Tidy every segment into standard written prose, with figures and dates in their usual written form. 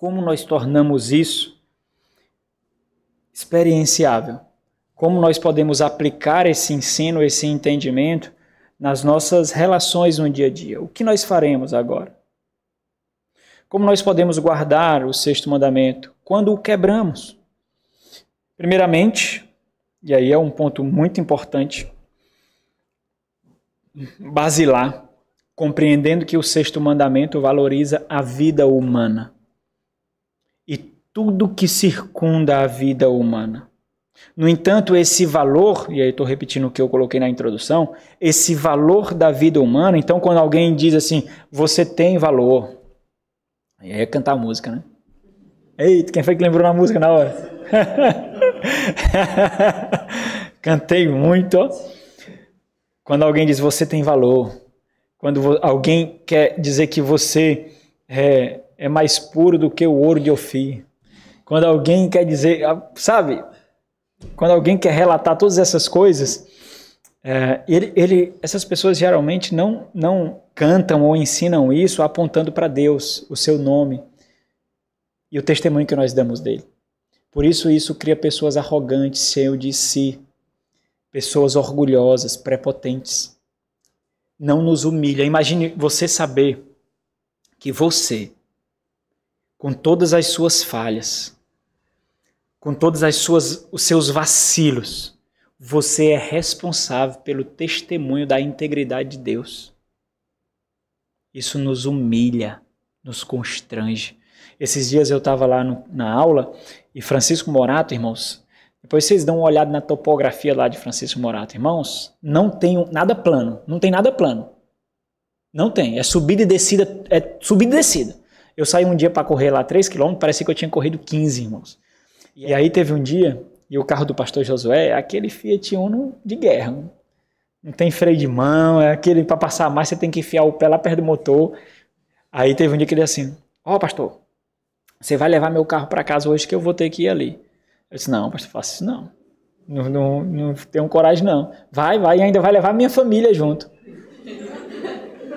como nós tornamos isso experienciável? Como nós podemos aplicar esse ensino, esse entendimento nas nossas relações no dia a dia? O que nós faremos agora? Como nós podemos guardar o sexto mandamento quando o quebramos? Primeiramente, e aí é um ponto muito importante, basilar, compreendendo que o sexto mandamento valoriza a vida humana e tudo que circunda a vida humana. No entanto, esse valor, e aí estou repetindo o que eu coloquei na introdução, esse valor da vida humana, então quando alguém diz assim, você tem valor, aí é cantar música, né? Eita, quem foi que lembrou na música na hora? Cantei muito, ó. Quando alguém diz você tem valor, quando alguém quer dizer que você é mais puro do que o ouro de Ofir, quando alguém quer dizer, sabe, quando alguém quer relatar todas essas coisas, essas pessoas geralmente não cantam ou ensinam isso apontando para Deus, o seu nome e o testemunho que nós damos dele. Por isso cria pessoas arrogantes, cheias de si, pessoas orgulhosas, prepotentes. Não nos humilha. Imagine você saber que você, com todas as suas falhas, com todos os seus vacilos, você é responsável pelo testemunho da integridade de Deus. Isso nos humilha, nos constrange. Esses dias eu estava lá na aula e Francisco Morato, irmãos, depois vocês dão uma olhada na topografia lá de Francisco Morato, irmãos, não tem nada plano, não tem nada plano. Não tem, é subida e descida, Eu saí um dia para correr lá 3 km, parecia que eu tinha corrido 15, irmãos. E aí teve um dia, e o carro do pastor Josué é aquele Fiat Uno de guerra. Não tem freio de mão, é aquele para passar mais, você tem que enfiar o pé lá perto do motor. Aí teve um dia que ele disse assim, pastor, você vai levar meu carro para casa hoje que eu vou ter que ir ali. Eu disse, não, pastor, faça isso não. Não tenho coragem não. Vai, e ainda vai levar minha família junto.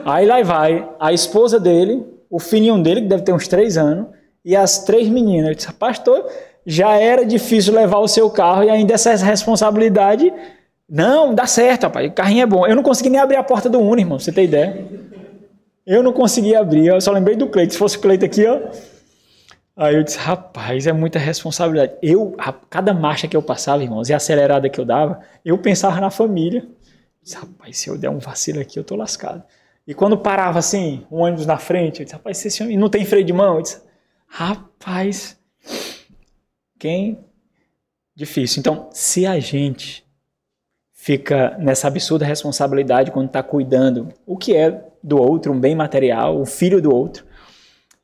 Aí lá vai a esposa dele, o filhinho dele, que deve ter uns 3 anos, e as 3 meninas. Eu disse, pastor, já era difícil levar o seu carro e ainda essa responsabilidade. Não, dá certo, rapaz, o carrinho é bom. Eu não consegui nem abrir a porta do Uno, irmão, pra você ter ideia. Eu não consegui abrir, eu só lembrei do Cleito. Se fosse o Cleito aqui, ó. Aí eu disse, rapaz, é muita responsabilidade. Cada marcha que eu passava, irmãos, e a acelerada que eu dava, eu pensava na família. Eu disse, rapaz, se eu der um vacilo aqui, eu tô lascado. E quando parava assim, um ônibus na frente, eu disse, rapaz, esse homem não tem freio de mão? Eu disse, rapaz, difícil. Então, se a gente fica nessa absurda responsabilidade quando está cuidando o que é do outro, um bem material, o filho do outro,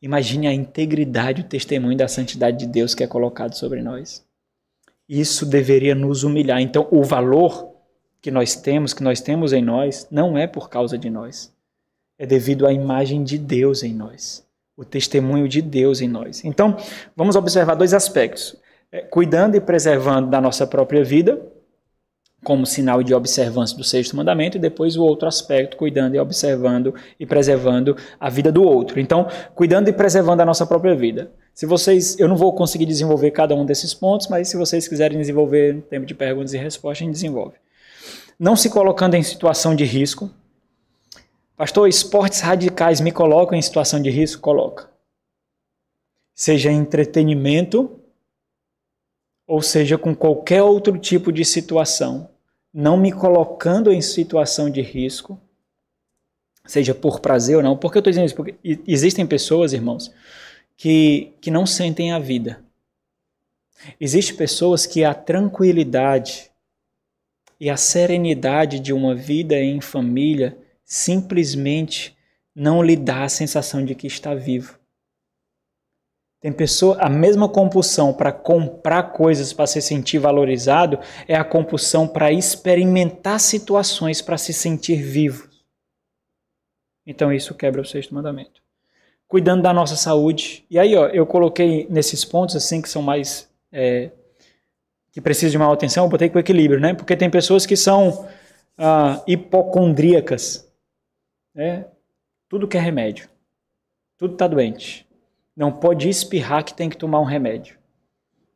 imagine a integridade, o testemunho da santidade de Deus que é colocado sobre nós. Isso deveria nos humilhar. Então, o valor que nós temos em nós, não é por causa de nós. É devido à imagem de Deus em nós. O testemunho de Deus em nós. Então, vamos observar 2 aspectos. Cuidando e preservando da nossa própria vida, como sinal de observância do sexto mandamento, e depois o outro aspecto, cuidando e observando e preservando a vida do outro. Então, cuidando e preservando a nossa própria vida. Eu não vou conseguir desenvolver cada um desses pontos, mas se vocês quiserem desenvolver em tempo de perguntas e respostas, a gente desenvolve. Não se colocando em situação de risco. Pastor, esportes radicais me colocam em situação de risco? Coloca. Seja entretenimento, ou seja com qualquer outro tipo de situação, não me colocando em situação de risco, seja por prazer ou não. Por que eu estou dizendo isso? Porque existem pessoas, irmãos, que não sentem a vida. Existem pessoas que a tranquilidade e a serenidade de uma vida em família simplesmente não lhe dá a sensação de que está vivo. Tem pessoa, a mesma compulsão para comprar coisas para se sentir valorizado é a compulsão para experimentar situações para se sentir vivo. Então isso quebra o sexto mandamento. Cuidando da nossa saúde. E aí, eu coloquei nesses pontos assim que são mais que precisam de maior atenção, eu botei com equilíbrio, né? Porque tem pessoas que são hipocondríacas, né? Tudo quer remédio. Tudo está doente. Não pode espirrar que tem que tomar um remédio.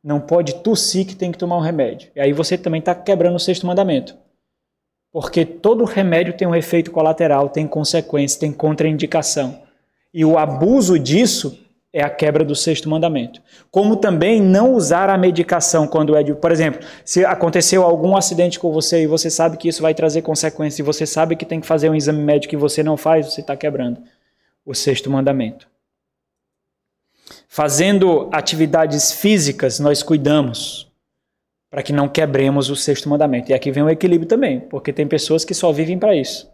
Não pode tossir que tem que tomar um remédio. E aí você também está quebrando o sexto mandamento. Porque todo remédio tem um efeito colateral, tem consequência, tem contraindicação. E o abuso disso é a quebra do sexto mandamento. Como também não usar a medicação quando é de... Por exemplo, se aconteceu algum acidente com você e você sabe que isso vai trazer consequências e você sabe que tem que fazer um exame médico e você não faz, você está quebrando o sexto mandamento. Fazendo atividades físicas, nós cuidamos para que não quebremos o sexto mandamento. E aqui vem o equilíbrio também, porque tem pessoas que só vivem para isso.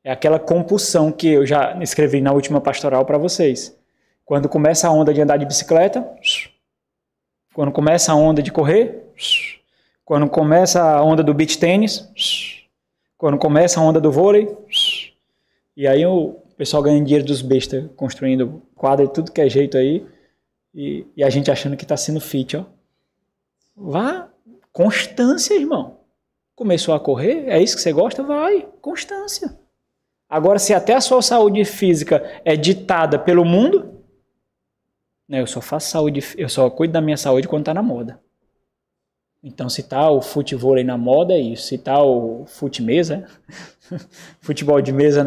É aquela compulsão que eu já escrevi na última pastoral para vocês. Quando começa a onda de andar de bicicleta, quando começa a onda de correr, quando começa a onda do beach tênis, quando começa a onda do vôlei, e aí o pessoal ganha dinheiro dos bestas construindo quadra de tudo que é jeito aí, e a gente achando que está sendo fit, ó. Vá, constância, irmão. Começou a correr, é isso que você gosta? Vai, constância. Agora, se até a sua saúde física é ditada pelo mundo, né, eu só faço saúde, eu só cuido da minha saúde quando está na moda. Então, se está o futevôlei na moda, é isso. Se está o fute-mesa, futebol de mesa,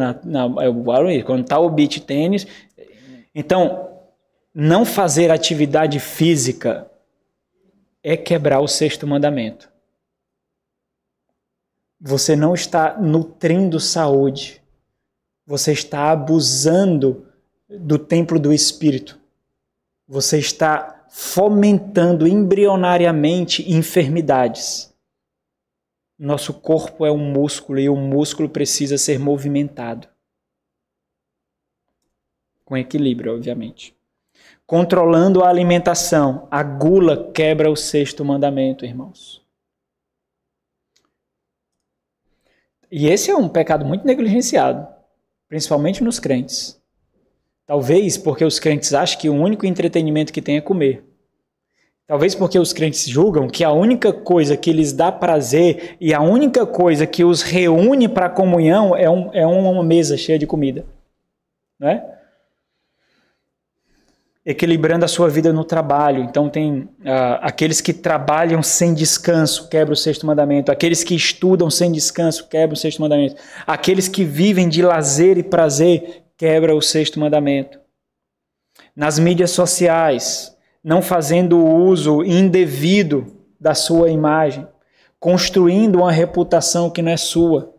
quando está o beach tênis. Então, não fazer atividade física é quebrar o sexto mandamento. Você não está nutrindo saúde. Você está abusando do templo do Espírito. Você está fomentando embrionariamente enfermidades. Nosso corpo é um músculo e o músculo precisa ser movimentado. Com equilíbrio, obviamente. Controlando a alimentação. A gula quebra o sexto mandamento, irmãos. E esse é um pecado muito negligenciado, principalmente nos crentes. Talvez porque os crentes acham que o único entretenimento que tem é comer. Talvez porque os crentes julgam que a única coisa que lhes dá prazer e a única coisa que os reúne para a comunhão é uma mesa cheia de comida. Não é? Equilibrando a sua vida no trabalho. Então tem aqueles que trabalham sem descanso, quebra o sexto mandamento. Aqueles que estudam sem descanso, quebra o sexto mandamento. Aqueles que vivem de lazer e prazer, quebra o sexto mandamento. Nas mídias sociais, não fazendo uso indevido da sua imagem, construindo uma reputação que não é sua,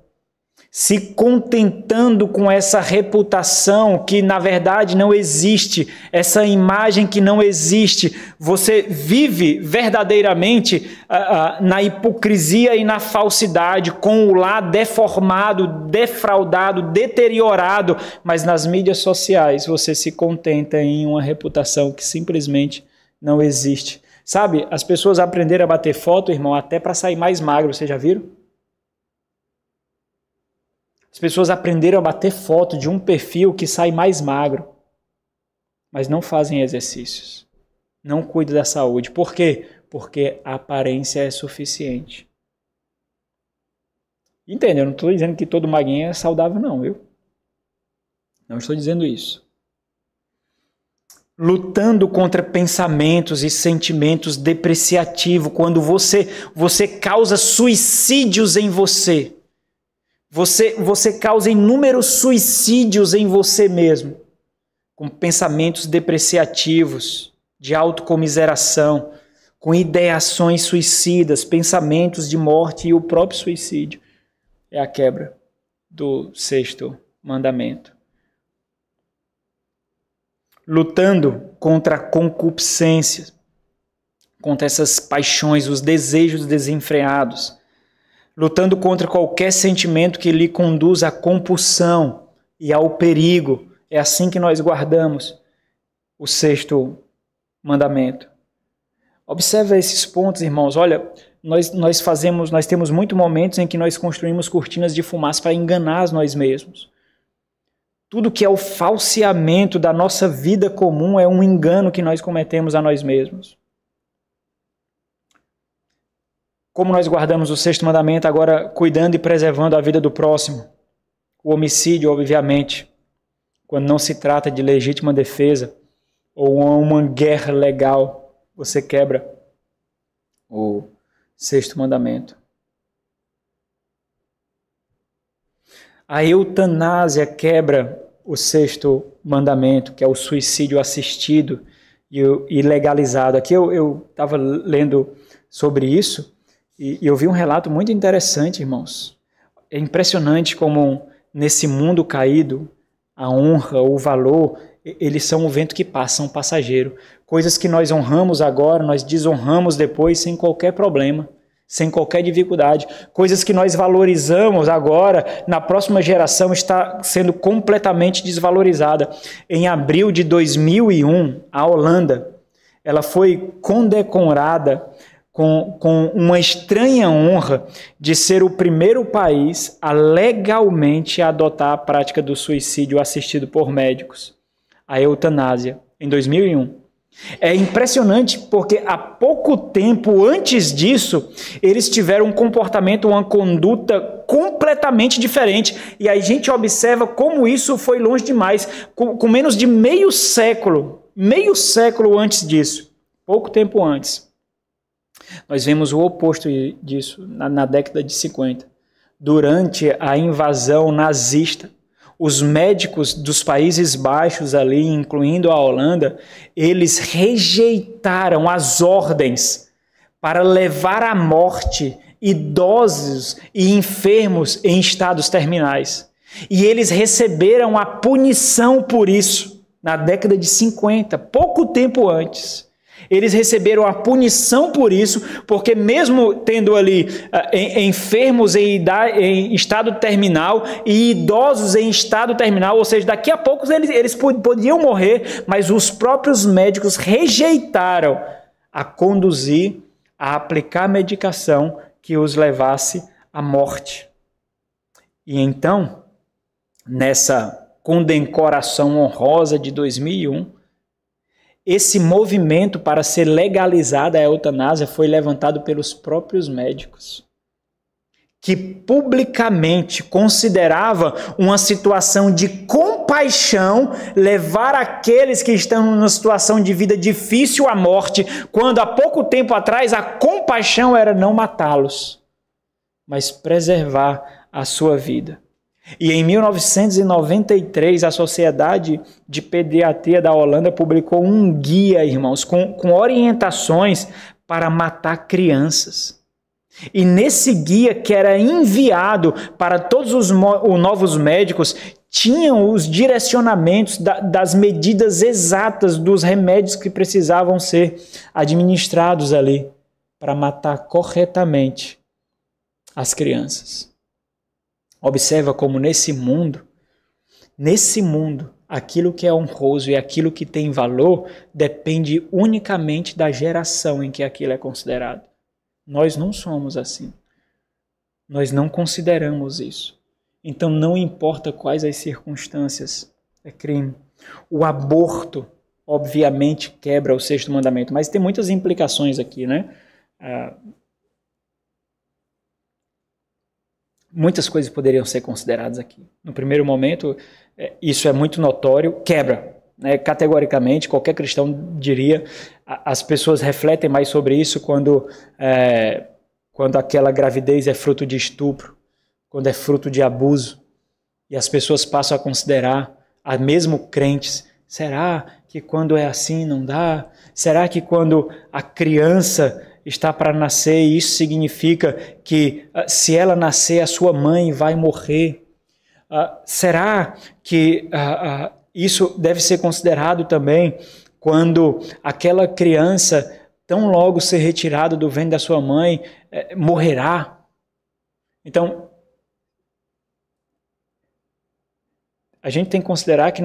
se contentando com essa reputação que na verdade não existe, essa imagem que não existe. Você vive verdadeiramente na hipocrisia e na falsidade, com o lar deformado, defraudado, deteriorado, mas nas mídias sociais você se contenta em uma reputação que simplesmente não existe. Sabe, as pessoas aprenderam a bater foto, irmão, até para sair mais magro, vocês já viram? As pessoas aprenderam a bater foto de um perfil que sai mais magro, mas não fazem exercícios, não cuidam da saúde. Por quê? Porque a aparência é suficiente. Entende? Eu não estou dizendo que todo magrinho é saudável, não, viu? Não estou dizendo isso. Lutando contra pensamentos e sentimentos depreciativos, quando você causa suicídios em você. Você causa inúmeros suicídios em você mesmo, com pensamentos depreciativos, de autocomiseração, com ideações suicidas, pensamentos de morte e o próprio suicídio. É a quebra do sexto mandamento. Lutando contra a concupiscência, contra essas paixões, os desejos desenfreados, lutando contra qualquer sentimento que lhe conduza à compulsão e ao perigo. É assim que nós guardamos o sexto mandamento. Observa esses pontos, irmãos. Olha, nós temos muitos momentos em que nós construímos cortinas de fumaça para enganar nós mesmos. Tudo que é o falseamento da nossa vida comum é um engano que nós cometemos a nós mesmos. Como nós guardamos o sexto mandamento, agora cuidando e preservando a vida do próximo? O homicídio, obviamente, quando não se trata de legítima defesa ou uma guerra legal, você quebra o sexto mandamento. A eutanásia quebra o sexto mandamento, que é o suicídio assistido e legalizado. Aqui eu estava lendo sobre isso e eu vi um relato muito interessante, irmãos. É impressionante como nesse mundo caído, a honra, o valor, eles são o vento que passa, são passageiro. Coisas que nós honramos agora, nós desonramos depois sem qualquer problema, sem qualquer dificuldade. Coisas que nós valorizamos agora, na próxima geração está sendo completamente desvalorizada. Em abril de 2001, a Holanda, ela foi condecorada com uma estranha honra de ser o primeiro país a legalmente adotar a prática do suicídio assistido por médicos, a eutanásia, em 2001. É impressionante porque há pouco tempo antes disso, eles tiveram um comportamento, uma conduta completamente diferente. E a gente observa como isso foi longe demais, com menos de meio século antes disso, pouco tempo antes. Nós vemos o oposto disso na década de 50. Durante a invasão nazista, os médicos dos Países Baixos ali, incluindo a Holanda, eles rejeitaram as ordens para levar à morte idosos e enfermos em estados terminais. E eles receberam a punição por isso na década de 50, pouco tempo antes. Eles receberam a punição por isso, porque mesmo tendo ali enfermos em estado terminal e idosos em estado terminal, ou seja, daqui a pouco eles podiam morrer, mas os próprios médicos rejeitaram a conduzir, a aplicar medicação que os levasse à morte. E então, nessa condecoração honrosa de 2001, esse movimento para ser legalizada a eutanásia foi levantado pelos próprios médicos, que publicamente considerava uma situação de compaixão levar aqueles que estão numa situação de vida difícil à morte, quando há pouco tempo atrás a compaixão era não matá-los, mas preservar a sua vida. E em 1993, a Sociedade de Pediatria da Holanda publicou um guia, irmãos, com orientações para matar crianças. E nesse guia, que era enviado para todos os novos médicos, tinham os direcionamentos das medidas exatas dos remédios que precisavam ser administrados ali para matar corretamente as crianças. Observa como nesse mundo, aquilo que é honroso e aquilo que tem valor depende unicamente da geração em que aquilo é considerado. Nós não somos assim. Nós não consideramos isso. Então não importa quais as circunstâncias, é crime. O aborto, obviamente, quebra o sexto mandamento, mas tem muitas implicações aqui, né? Muitas coisas poderiam ser consideradas aqui. No primeiro momento, isso é muito notório, quebra. Categoricamente, qualquer cristão diria, as pessoas refletem mais sobre isso quando aquela gravidez é fruto de estupro, quando é fruto de abuso, e as pessoas passam a considerar, mesmo crentes, será que quando é assim não dá? Será que quando a criança está para nascer, isso significa que se ela nascer, a sua mãe vai morrer? Será que isso deve ser considerado também quando aquela criança, tão logo ser retirada do ventre da sua mãe, morrerá? Então, a gente tem que considerar que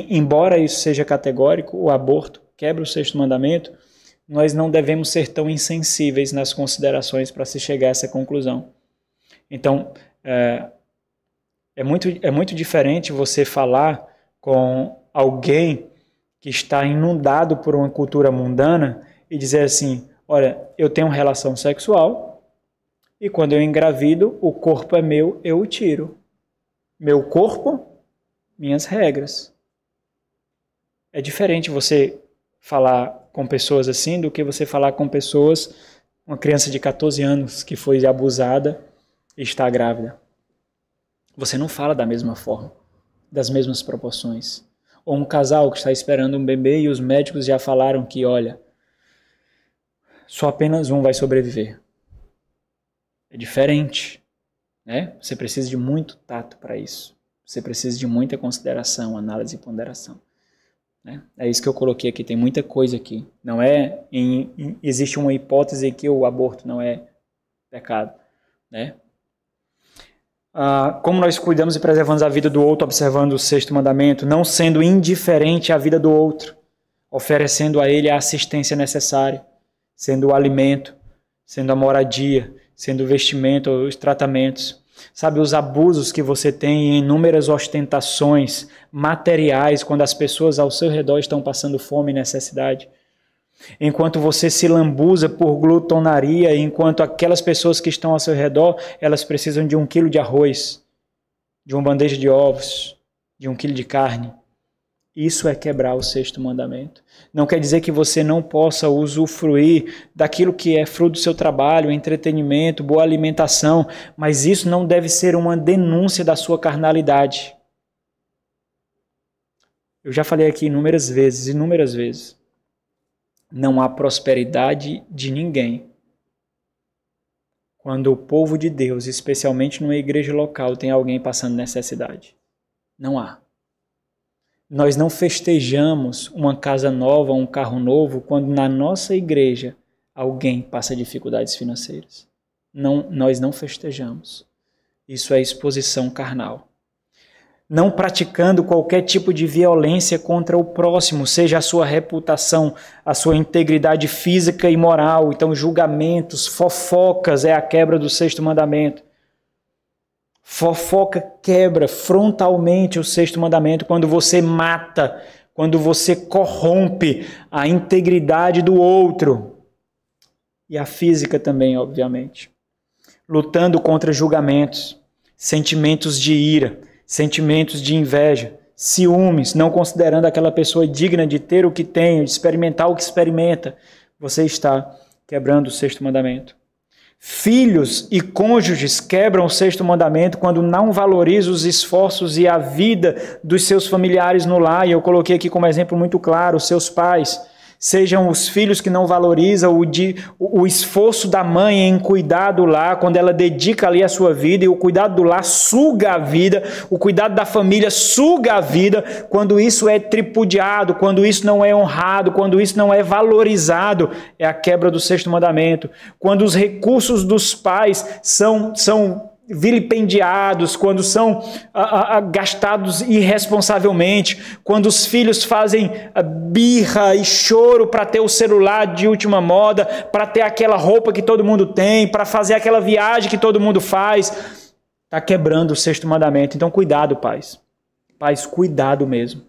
embora isso seja categórico, o aborto quebra o sexto mandamento, nós não devemos ser tão insensíveis nas considerações para se chegar a essa conclusão. Então, é muito diferente você falar com alguém que está inundado por uma cultura mundana e dizer assim, olha, eu tenho relação sexual e quando eu engravido, o corpo é meu, eu o tiro. Meu corpo, minhas regras. É diferente você falar com pessoas assim do que você falar com pessoas, uma criança de 14 anos que foi abusada e está grávida. Você não fala da mesma forma, das mesmas proporções. Ou um casal que está esperando um bebê e os médicos já falaram que, olha, só apenas um vai sobreviver. É diferente, né? Você precisa de muito tato para isso. Você precisa de muita consideração, análise e ponderação. Né? É isso que eu coloquei aqui, tem muita coisa aqui. Não é existe uma hipótese que o aborto não é pecado, né? Como nós cuidamos e preservamos a vida do outro, observando o sexto mandamento, não sendo indiferente à vida do outro, oferecendo a ele a assistência necessária, sendo o alimento, sendo a moradia, sendo o vestimento, os tratamentos. Sabe, os abusos que você tem em inúmeras ostentações materiais quando as pessoas ao seu redor estão passando fome e necessidade. Enquanto você se lambuza por glutonaria, enquanto aquelas pessoas que estão ao seu redor, elas precisam de 1 quilo de arroz, de uma bandeja de ovos, de 1 quilo de carne. Isso é quebrar o sexto mandamento. Não quer dizer que você não possa usufruir daquilo que é fruto do seu trabalho, entretenimento, boa alimentação, mas isso não deve ser uma denúncia da sua carnalidade. Eu já falei aqui inúmeras vezes. Não há prosperidade de ninguém quando o povo de Deus, especialmente numa igreja local, tem alguém passando necessidade. Não há. Nós não festejamos uma casa nova, um carro novo, quando na nossa igreja alguém passa dificuldades financeiras. Não, nós não festejamos. Isso é exposição carnal. Não praticando qualquer tipo de violência contra o próximo, seja a sua reputação, a sua integridade física e moral. Então, julgamentos, fofocas é a quebra do sexto mandamento. Fofoca quebra frontalmente o sexto mandamento quando você mata, quando você corrompe a integridade do outro. E a física também, obviamente. Lutando contra julgamentos, sentimentos de ira, sentimentos de inveja, ciúmes, não considerando aquela pessoa digna de ter o que tem, de experimentar o que experimenta. Você está quebrando o sexto mandamento. Filhos e cônjuges quebram o sexto mandamento quando não valorizam os esforços e a vida dos seus familiares no lar. E eu coloquei aqui como exemplo muito claro, os seus pais. Sejam os filhos que não valorizam o esforço da mãe em cuidar do lar, quando ela dedica ali a sua vida, e o cuidado do lar suga a vida, o cuidado da família suga a vida, quando isso é tripudiado, quando isso não é honrado, quando isso não é valorizado, é a quebra do sexto mandamento. Quando os recursos dos pais são vilipendiados, quando são gastados irresponsavelmente, quando os filhos fazem birra e choro para ter o celular de última moda, para ter aquela roupa que todo mundo tem, para fazer aquela viagem que todo mundo faz, está quebrando o sexto mandamento. Então cuidado, pais. Pais, cuidado mesmo.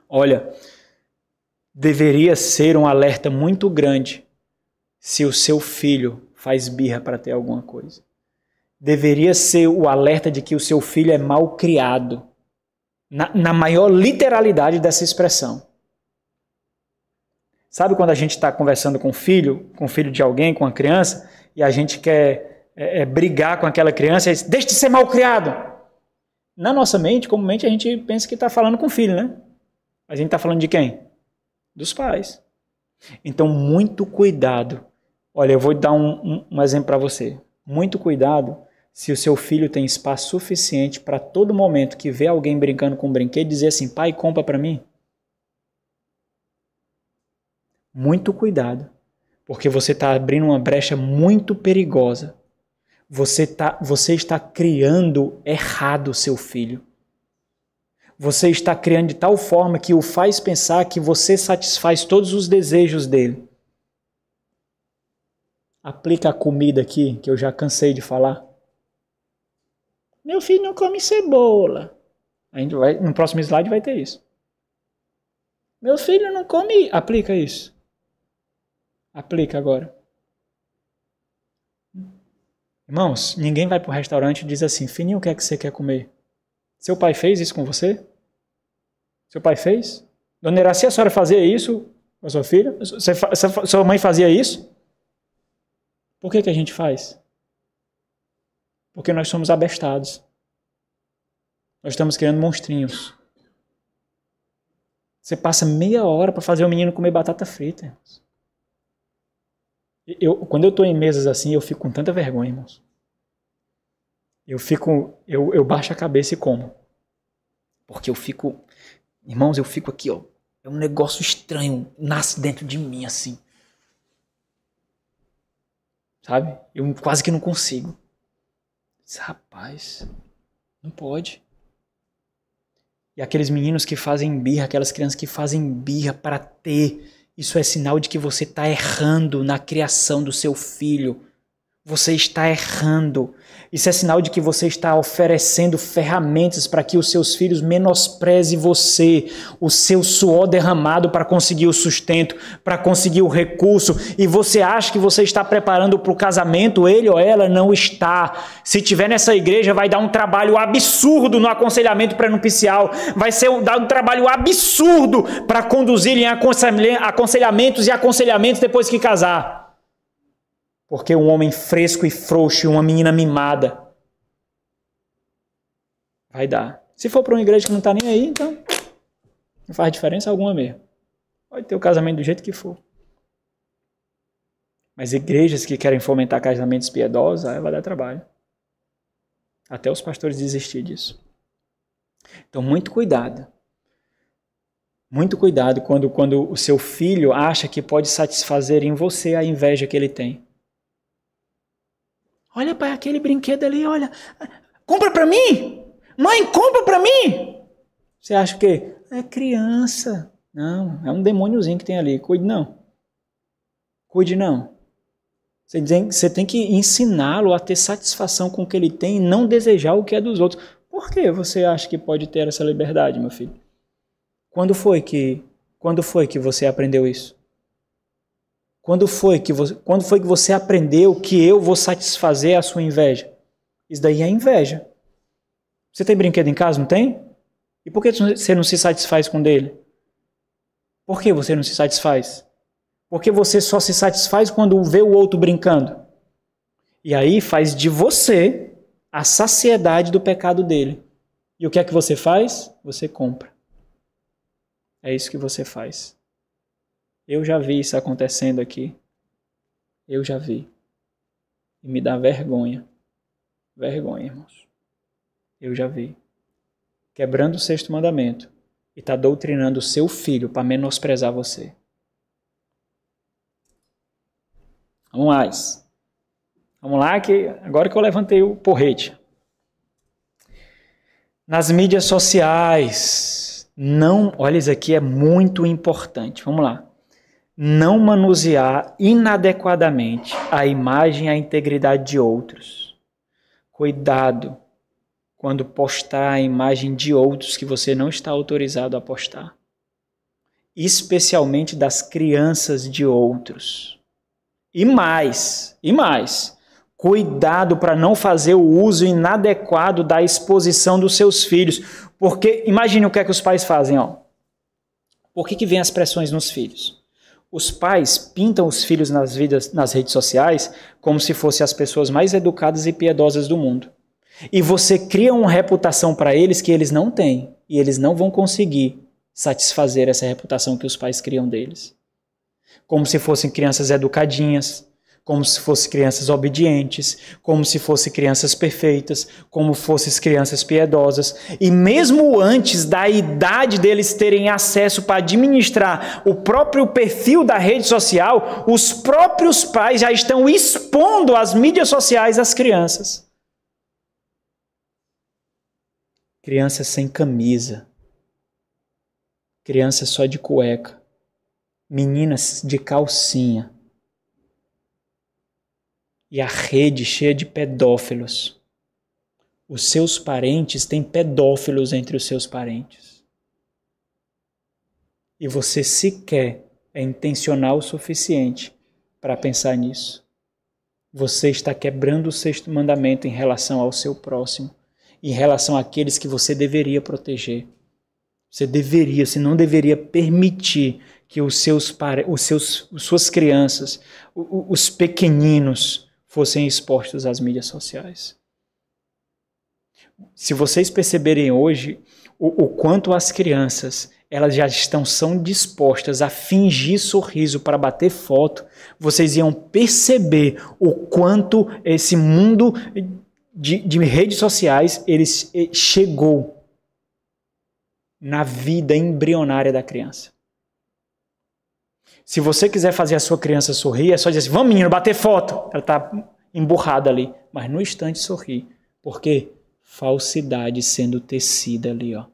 Olha, deveria ser um alerta muito grande se o seu filho faz birra para ter alguma coisa. Deveria ser o alerta de que o seu filho é mal criado, na maior literalidade dessa expressão. Sabe quando a gente está conversando com o filho de alguém, com uma criança, e a gente quer brigar com aquela criança e diz, deixa de ser mal criado. Na nossa mente, comumente, a gente pensa que está falando com o filho, né? A gente está falando de quem? Dos pais. Então, muito cuidado. Olha, eu vou dar um exemplo para você. Muito cuidado se o seu filho tem espaço suficiente para todo momento que vê alguém brincando com um brinquedo dizer assim, pai, compra para mim. Muito cuidado, porque você está abrindo uma brecha muito perigosa. Você está criando errado o seu filho. Você está criando de tal forma que o faz pensar que você satisfaz todos os desejos dele. Aplica a comida aqui, que eu já cansei de falar. Meu filho não come cebola. No próximo slide vai ter isso. Meu filho não come... Aplica isso. Aplica agora. Irmãos, ninguém vai para o restaurante e diz assim, Fininho, o que é que você quer comer? Seu pai fez isso com você? Seu pai fez? Dona Iraci, a senhora fazia isso com a sua filha? Sua mãe fazia isso? Por que a gente faz? Porque nós somos abestados. Nós estamos criando monstrinhos. Você passa meia hora para fazer o menino comer batata frita, irmãos. Quando eu estou em mesas assim, eu fico com tanta vergonha, irmãos. Eu baixo a cabeça e como. Porque irmãos, eu fico aqui, ó. É um negócio estranho, nasce dentro de mim assim. Sabe? Eu quase que não consigo. Rapaz, não pode. E aqueles meninos que fazem birra, aquelas crianças que fazem birra para ter, isso é sinal de que você está errando na criação do seu filho. Você está errando. Isso é sinal de que você está oferecendo ferramentas para que os seus filhos menosprezem você, o seu suor derramado para conseguir o sustento, para conseguir o recurso, e você acha que você está preparando para o casamento, ele ou ela não está. Se tiver nessa igreja, vai dar um trabalho absurdo no aconselhamento prenupcial, vai dar um trabalho absurdo para conduzir em aconselhamentos e aconselhamentos depois que casar. Porque um homem fresco e frouxo e uma menina mimada vai dar. Se for para uma igreja que não está nem aí, então não faz diferença alguma mesmo. Pode ter o casamento do jeito que for. Mas igrejas que querem fomentar casamentos piedosos, aí vai dar trabalho. Até os pastores desistir disso. Então, muito cuidado. Muito cuidado quando o seu filho acha que pode satisfazer em você a inveja que ele tem. Olha, pai, aquele brinquedo ali, olha. Compra para mim! Mãe, compra para mim! Você acha o quê? É criança. Não, é um demôniozinho que tem ali. Cuide não. Cuide não. Você tem que ensiná-lo a ter satisfação com o que ele tem e não desejar o que é dos outros. Por que você acha que pode ter essa liberdade, meu filho? Quando foi que você aprendeu isso? Quando foi que você aprendeu que eu vou satisfazer a sua inveja? Isso daí é inveja. Você tem brinquedo em casa, não tem? E por que você não se satisfaz com dele? Por que você não se satisfaz? Porque você só se satisfaz quando vê o outro brincando. E aí faz de você a saciedade do pecado dele. E o que é que você faz? Você compra. É isso que você faz. Eu já vi isso acontecendo aqui. Eu já vi. E me dá vergonha. Vergonha, irmãos. Eu já vi. Quebrando o 6º mandamento. E está doutrinando o seu filho para menosprezar você. Vamos mais. Vamos lá, que agora que eu levantei o porrete. Nas mídias sociais. Olha, isso aqui é muito importante. Vamos lá. Não manusear inadequadamente a imagem e a integridade de outros. Cuidado quando postar a imagem de outros que você não está autorizado a postar. Especialmente das crianças de outros. E mais, cuidado para não fazer o uso inadequado da exposição dos seus filhos. Porque imagine o que é que os pais fazem. Por que vem as pressões nos filhos? Os pais pintam os filhos nas redes sociais como se fossem as pessoas mais educadas e piedosas do mundo. E você cria uma reputação para eles que eles não têm. E eles não vão conseguir satisfazer essa reputação que os pais criam deles. Como se fossem crianças educadinhas, como se fossem crianças obedientes, como se fossem crianças perfeitas, como fossem crianças piedosas. E mesmo antes da idade deles terem acesso para administrar o próprio perfil da rede social, os próprios pais já estão expondo as mídias sociais às crianças. Crianças sem camisa, crianças só de cueca, meninas de calcinha. E a rede cheia de pedófilos. Os seus parentes têm pedófilos entre os seus parentes. E você sequer é intencional o suficiente para pensar nisso. Você está quebrando o 6º mandamento em relação ao seu próximo, em relação àqueles que você deveria proteger. Você não deveria permitir que suas crianças, os pequeninos, fossem expostos às mídias sociais. Se vocês perceberem hoje o quanto as crianças elas são dispostas a fingir sorriso para bater foto, vocês iam perceber o quanto esse mundo de redes sociais chegou na vida embrionária da criança. Se você quiser fazer a sua criança sorrir, é só dizer assim, vamos menino, bater foto. Ela está emburrada ali, mas no instante sorrir. Por quê? Falsidade sendo tecida ali, ó.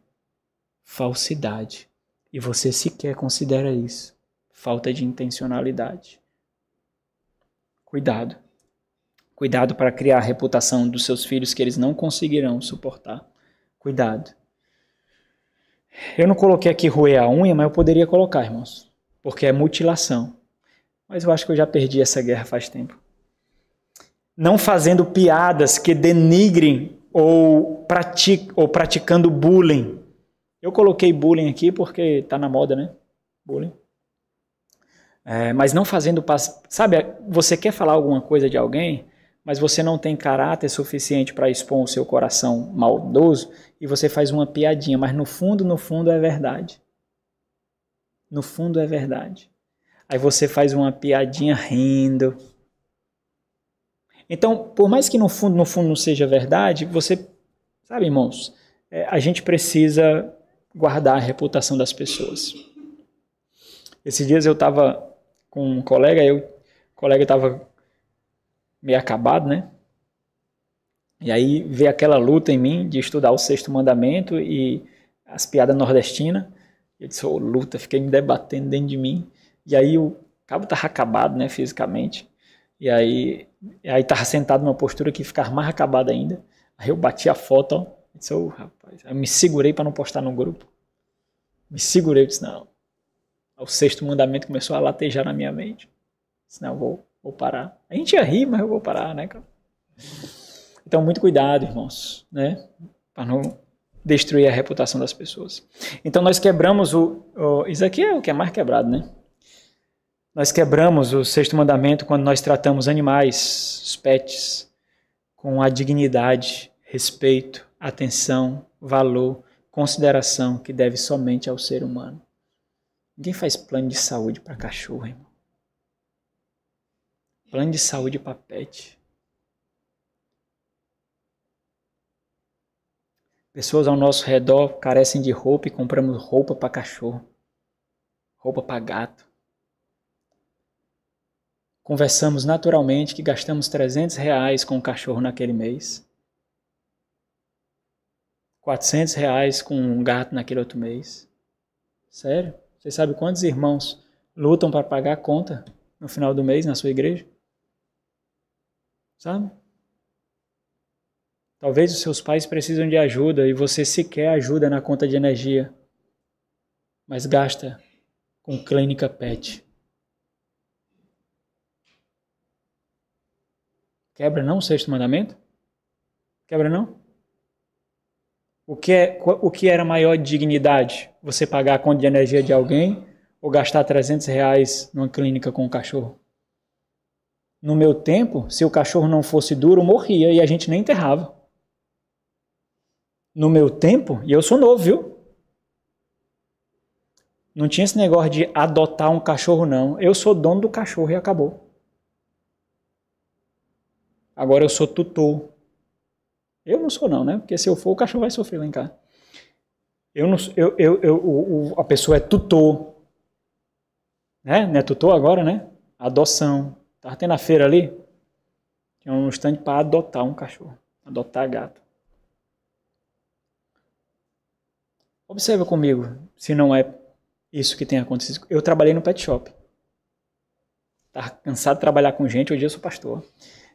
Falsidade. E você sequer considera isso. Falta de intencionalidade. Cuidado. Cuidado para criar a reputação dos seus filhos que eles não conseguirão suportar. Cuidado. Eu não coloquei aqui roer a unha, mas eu poderia colocar, irmãos. Porque é mutilação. Mas eu acho que eu já perdi essa guerra faz tempo. Não fazendo piadas que denigrem ou praticando bullying. Eu coloquei bullying aqui porque está na moda, né? Bullying. Mas não fazendo... Sabe, você quer falar alguma coisa de alguém, mas você não tem caráter suficiente para expor o seu coração maldoso e você faz uma piadinha, mas no fundo é verdade. No fundo é verdade. Aí você faz uma piadinha rindo. Então, por mais que no fundo não seja verdade, você... Sabe, irmãos, a gente precisa guardar a reputação das pessoas. Esses dias eu estava com um colega, o colega estava meio acabado, né? E aí veio aquela luta em mim de estudar o Sexto Mandamento e as piadas nordestinas. Eu disse, luta, fiquei me debatendo dentro de mim. E aí o cabo estava acabado, né, fisicamente. E aí estava sentado numa postura que ficava mais acabada ainda. Aí eu bati a foto, ó. Eu disse, rapaz. Aí eu me segurei para não postar no grupo. Me segurei, eu disse, não. O Sexto Mandamento começou a latejar na minha mente. Eu disse, não, vou parar. A gente ia rir, mas eu vou parar, né, cara? Então, muito cuidado, irmãos, né? Para não destruir a reputação das pessoas. Então, nós quebramos isso aqui é o que é mais quebrado, né? Nós quebramos o Sexto Mandamento quando nós tratamos animais, os pets, com a dignidade, respeito, atenção, valor, consideração que deve somente ao ser humano. Ninguém faz plano de saúde para cachorro, irmão. Plano de saúde para pet. Pessoas ao nosso redor carecem de roupa e compramos roupa para cachorro. Roupa para gato. Conversamos naturalmente que gastamos R$300 com o cachorro naquele mês. R$400 com um gato naquele outro mês. Sério? Você sabe quantos irmãos lutam para pagar a conta no final do mês na sua igreja? Sabe? Talvez os seus pais precisam de ajuda e você sequer ajuda na conta de energia, mas gasta com clínica pet. Quebra não o Sexto Mandamento? Quebra não? O que era maior dignidade? Você pagar a conta de energia de alguém ou gastar R$300 numa clínica com um cachorro? No meu tempo, se o cachorro não fosse duro, morria e a gente nem enterrava. No meu tempo, e eu sou novo, viu? Não tinha esse negócio de adotar um cachorro, não. Eu sou dono do cachorro e acabou. Agora eu sou tutor. Eu não sou não, né? Porque se eu for, o cachorro vai sofrer lá em casa. A pessoa é tutor. Né? Não é tutor agora, né? Adoção. Estava tendo a feira ali. Tinha um stand para adotar um cachorro. Adotar gato. Observa comigo se não é isso que tem acontecido. Eu trabalhei no pet shop. Estava cansado de trabalhar com gente. Hoje eu sou pastor.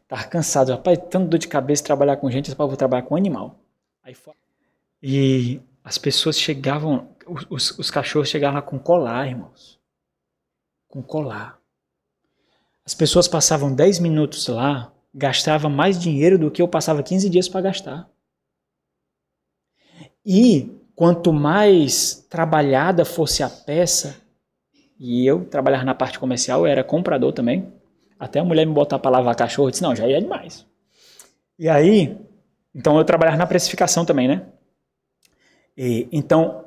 Estava cansado. Rapaz, tanto dor de cabeça trabalhar com gente. Eu vou trabalhar com animal. E as pessoas chegavam... Os cachorros chegavam lá com colar, irmãos. Com colar. As pessoas passavam 10 minutos lá, gastavam mais dinheiro do que eu passava 15 dias para gastar. E quanto mais trabalhada fosse a peça, e eu trabalhava na parte comercial, eu era comprador também, até a mulher me botar para lavar cachorro, eu disse, não, já ia demais. E aí, então eu trabalhava na precificação também, né? Então,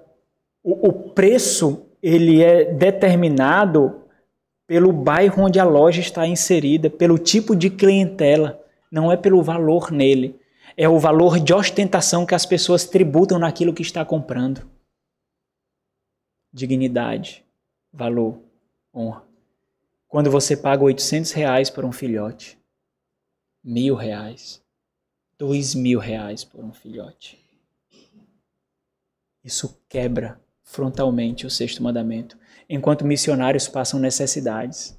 o preço, ele é determinado pelo bairro onde a loja está inserida, pelo tipo de clientela, não é pelo valor nele. É o valor de ostentação que as pessoas tributam naquilo que está comprando. Dignidade, valor, honra. Quando você paga R$800 por um filhote, R$1.000, R$2.000 por um filhote. Isso quebra frontalmente o sexto mandamento. Enquanto missionários passam necessidades.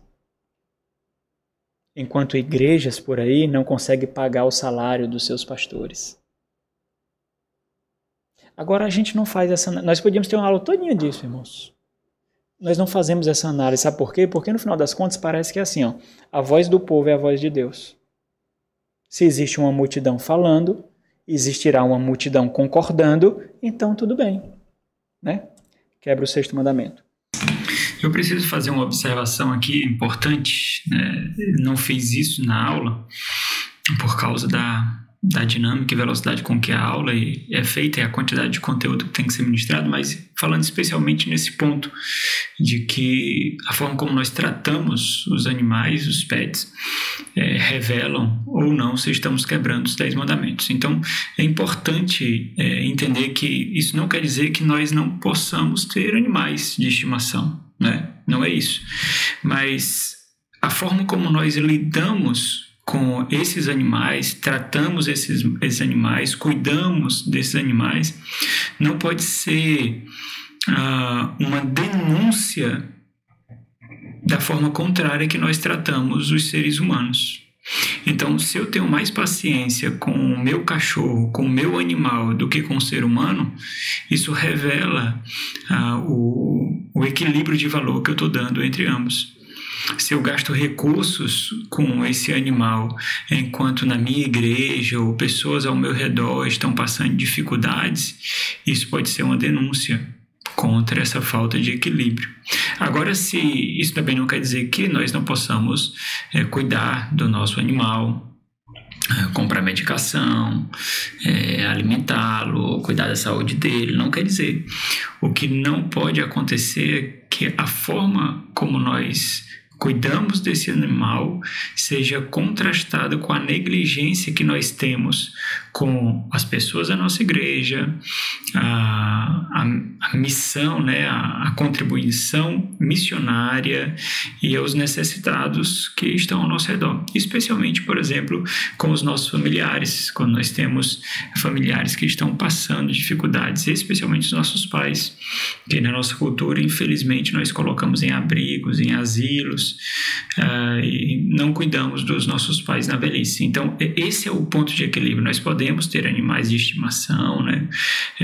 Enquanto igrejas por aí não conseguem pagar o salário dos seus pastores. Agora a gente não faz essa... Nós podíamos ter uma aula todinha disso, irmãos. Nós não fazemos essa análise. Sabe por quê? Porque no final das contas parece que é assim, ó, a voz do povo é a voz de Deus. Se existe uma multidão falando, existirá uma multidão concordando, então tudo bem, né? Quebra o sexto mandamento. Eu preciso fazer uma observação aqui importante, né? Não fiz isso na aula por causa da dinâmica e velocidade com que a aula é feita e a quantidade de conteúdo que tem que ser ministrado, mas falando especialmente nesse ponto de que a forma como nós tratamos os animais, os pets, revelam ou não se estamos quebrando os 10 mandamentos. Então, é importante entender que isso não quer dizer que nós não possamos ter animais de estimação, né? Não é isso. Mas a forma como nós lidamos com esses animais, tratamos esses animais, cuidamos desses animais, não pode ser uma denúncia da forma contrária que nós tratamos os seres humanos. Então, se eu tenho mais paciência com o meu cachorro, com o meu animal, do que com o ser humano, isso revela o equilíbrio de valor que eu estou dando entre ambos. Se eu gasto recursos com esse animal, enquanto na minha igreja ou pessoas ao meu redor estão passando dificuldades, isso pode ser uma denúncia contra essa falta de equilíbrio. Agora, se isso também não quer dizer que nós não possamos cuidar do nosso animal, comprar medicação, alimentá-lo, cuidar da saúde dele, não quer dizer. O que não pode acontecer é que a forma como nós cuidamos desse animal seja contrastada com a negligência que nós temos com as pessoas da nossa igreja, a missão, né, a contribuição missionária e aos necessitados que estão ao nosso redor. Especialmente, por exemplo, com os nossos familiares, quando nós temos familiares que estão passando dificuldades, especialmente os nossos pais, que na nossa cultura, infelizmente, nós colocamos em abrigos, em asilos, e não cuidamos dos nossos pais na velhice. Então, esse é o ponto de equilíbrio. Nós podemos ter animais de estimação, né?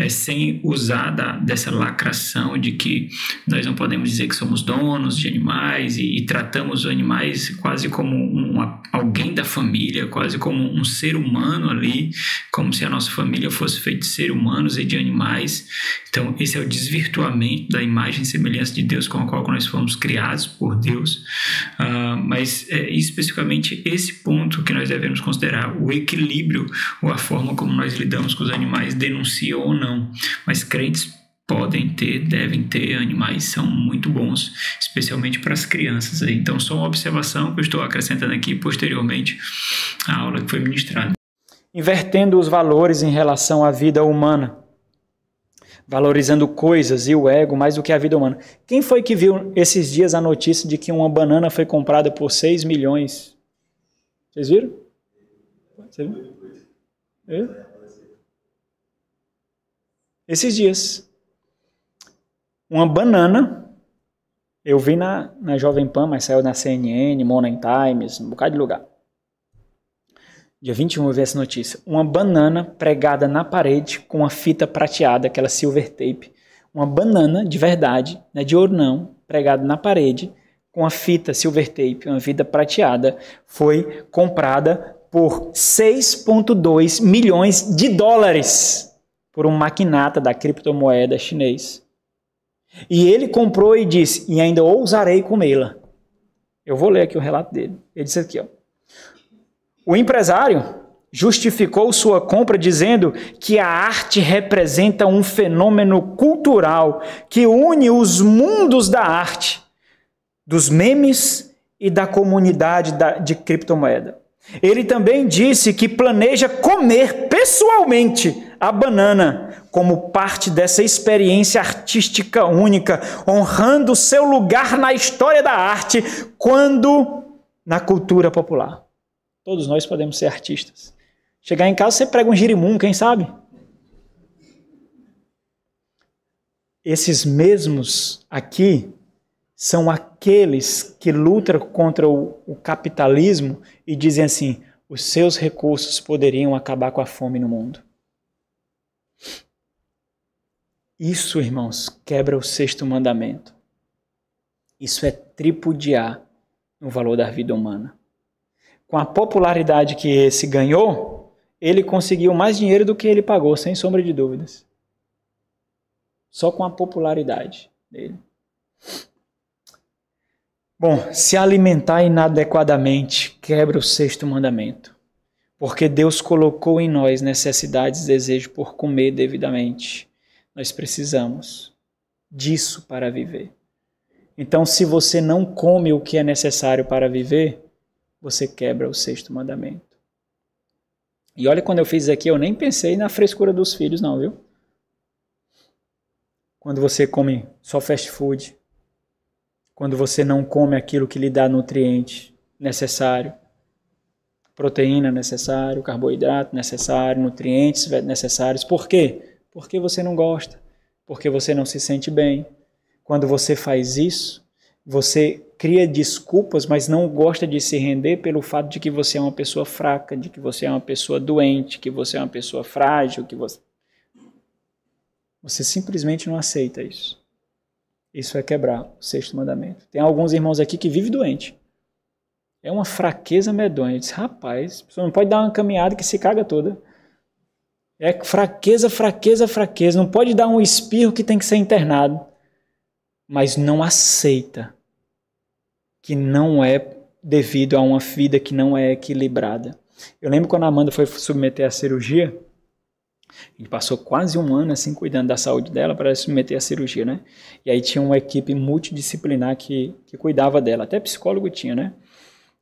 Sem usar dessa lacração de que nós não podemos dizer que somos donos de animais e tratamos os animais quase como alguém da família, quase como um ser humano ali, como se a nossa família fosse feita de seres humanos e de animais. Então, esse é o desvirtuamento da imagem e semelhança de Deus com a qual nós fomos criados por Deus. Mas especificamente esse ponto que nós devemos considerar, o equilíbrio ou a forma como nós lidamos com os animais denuncia ou não. Mas crentes podem ter, devem ter, animais são muito bons, especialmente para as crianças. Então, só uma observação que eu estou acrescentando aqui posteriormente à aula que foi ministrada. Invertendo os valores em relação à vida humana, valorizando coisas e o ego mais do que a vida humana. Quem foi que viu esses dias a notícia de que uma banana foi comprada por 6 milhões? Vocês viram? Você viu? Esses dias. Uma banana, eu vi na Jovem Pan, mas saiu na CNN, Morning Times, um bocado de lugar. Dia 21 eu vi essa notícia. Uma banana pregada na parede com uma fita prateada, aquela silver tape. Uma banana de verdade, não é de ouro não, pregada na parede com a fita silver tape, uma fita prateada, foi comprada por 6,2 milhões de dólares. por um magnata da criptomoeda chinês. E ele comprou e disse, e ainda ousarei comê-la. Eu vou ler aqui o relato dele. Ele disse aqui, ó. O empresário justificou sua compra dizendo que a arte representa um fenômeno cultural que une os mundos da arte, dos memes e da comunidade de criptomoeda. Ele também disse que planeja comer pessoalmente a banana como parte dessa experiência artística única, honrando seu lugar na história da arte quando na cultura popular. Todos nós podemos ser artistas. Chegar em casa, você prega um girimum, quem sabe? Esses mesmos aqui são aqueles que lutam contra o capitalismo e dizem assim, os seus recursos poderiam acabar com a fome no mundo. Isso, irmãos, quebra o 6º mandamento. Isso é tripudiar no valor da vida humana. Com a popularidade que esse ganhou, ele conseguiu mais dinheiro do que ele pagou, sem sombra de dúvidas. Só com a popularidade dele. Bom, se alimentar inadequadamente quebra o 6º mandamento. Porque Deus colocou em nós necessidades e desejo por comer devidamente. Nós precisamos disso para viver. Então, se você não come o que é necessário para viver, você quebra o 6º mandamento. E olha, quando eu fiz isso aqui, eu nem pensei na frescura dos filhos, não, viu? Quando você come só fast food, quando você não come aquilo que lhe dá nutriente necessário, proteína necessário, carboidrato necessário, nutrientes necessários. Por quê? Porque você não gosta, porque você não se sente bem. Quando você faz isso, você cria desculpas, mas não gosta de se render pelo fato de que você é uma pessoa fraca, de que você é uma pessoa doente, que você é uma pessoa frágil, que você simplesmente não aceita isso. Isso é quebrar o 6º mandamento. Tem alguns irmãos aqui que vivem doente. É uma fraqueza medonha. Diz, rapaz, a pessoa não pode dar uma caminhada que se caga toda. É fraqueza, fraqueza, fraqueza. Não pode dar um espirro que tem que ser internado. Mas não aceita que não é devido a uma vida que não é equilibrada. Eu lembro quando a Amanda foi submeter à cirurgia, a gente passou quase um ano assim cuidando da saúde dela para submeter à cirurgia, né? E aí tinha uma equipe multidisciplinar que cuidava dela, até psicólogo tinha, né?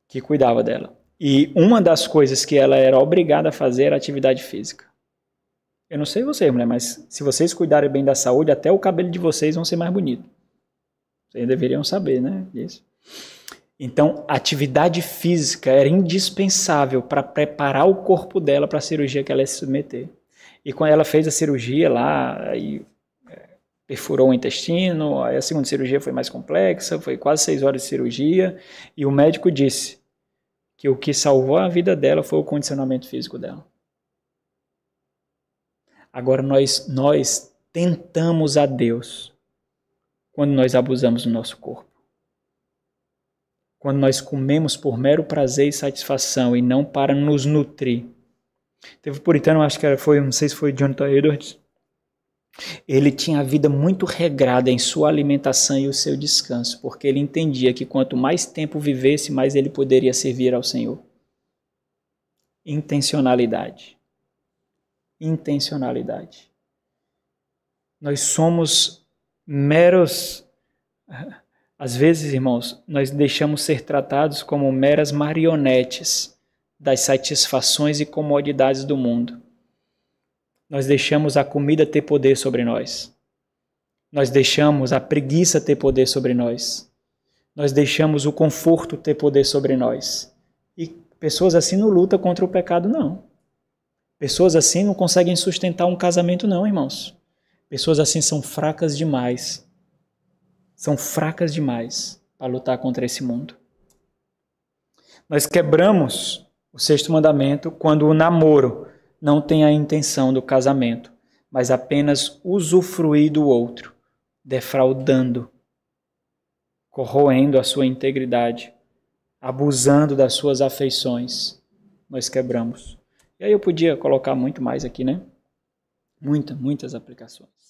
Que cuidava dela. E uma das coisas que ela era obrigada a fazer era atividade física. Eu não sei vocês, mulher, mas se vocês cuidarem bem da saúde, até o cabelo de vocês vão ser mais bonito. Vocês deveriam saber, né? Isso. Então, a atividade física era indispensável para preparar o corpo dela para a cirurgia que ela ia se submeter. E quando ela fez a cirurgia lá, aí perfurou o intestino, aí a segunda cirurgia foi mais complexa, foi quase 6 horas de cirurgia, e o médico disse que o que salvou a vida dela foi o condicionamento físico dela. Agora nós tentamos a Deus quando nós abusamos do nosso corpo. Quando nós comemos por mero prazer e satisfação e não para nos nutrir. Teve um puritano, acho que não sei se foi Jonathan Edwards, ele tinha a vida muito regrada em sua alimentação e o seu descanso, porque ele entendia que quanto mais tempo vivesse, mais ele poderia servir ao Senhor. Intencionalidade. Intencionalidade. Nós somos meros... Às vezes, irmãos, nós deixamos ser tratados como meras marionetes das satisfações e comodidades do mundo. Nós deixamos a comida ter poder sobre nós. Nós deixamos a preguiça ter poder sobre nós. Nós deixamos o conforto ter poder sobre nós. E pessoas assim não lutam contra o pecado, não. Pessoas assim não conseguem sustentar um casamento, não, irmãos. Pessoas assim são fracas demais. São fracas demais para lutar contra esse mundo. Nós quebramos o 6º mandamento quando o namoro não tem a intenção do casamento, mas apenas usufruir do outro, defraudando, corroendo a sua integridade, abusando das suas afeições. Nós quebramos. E aí eu podia colocar muito mais aqui, né? Muitas aplicações.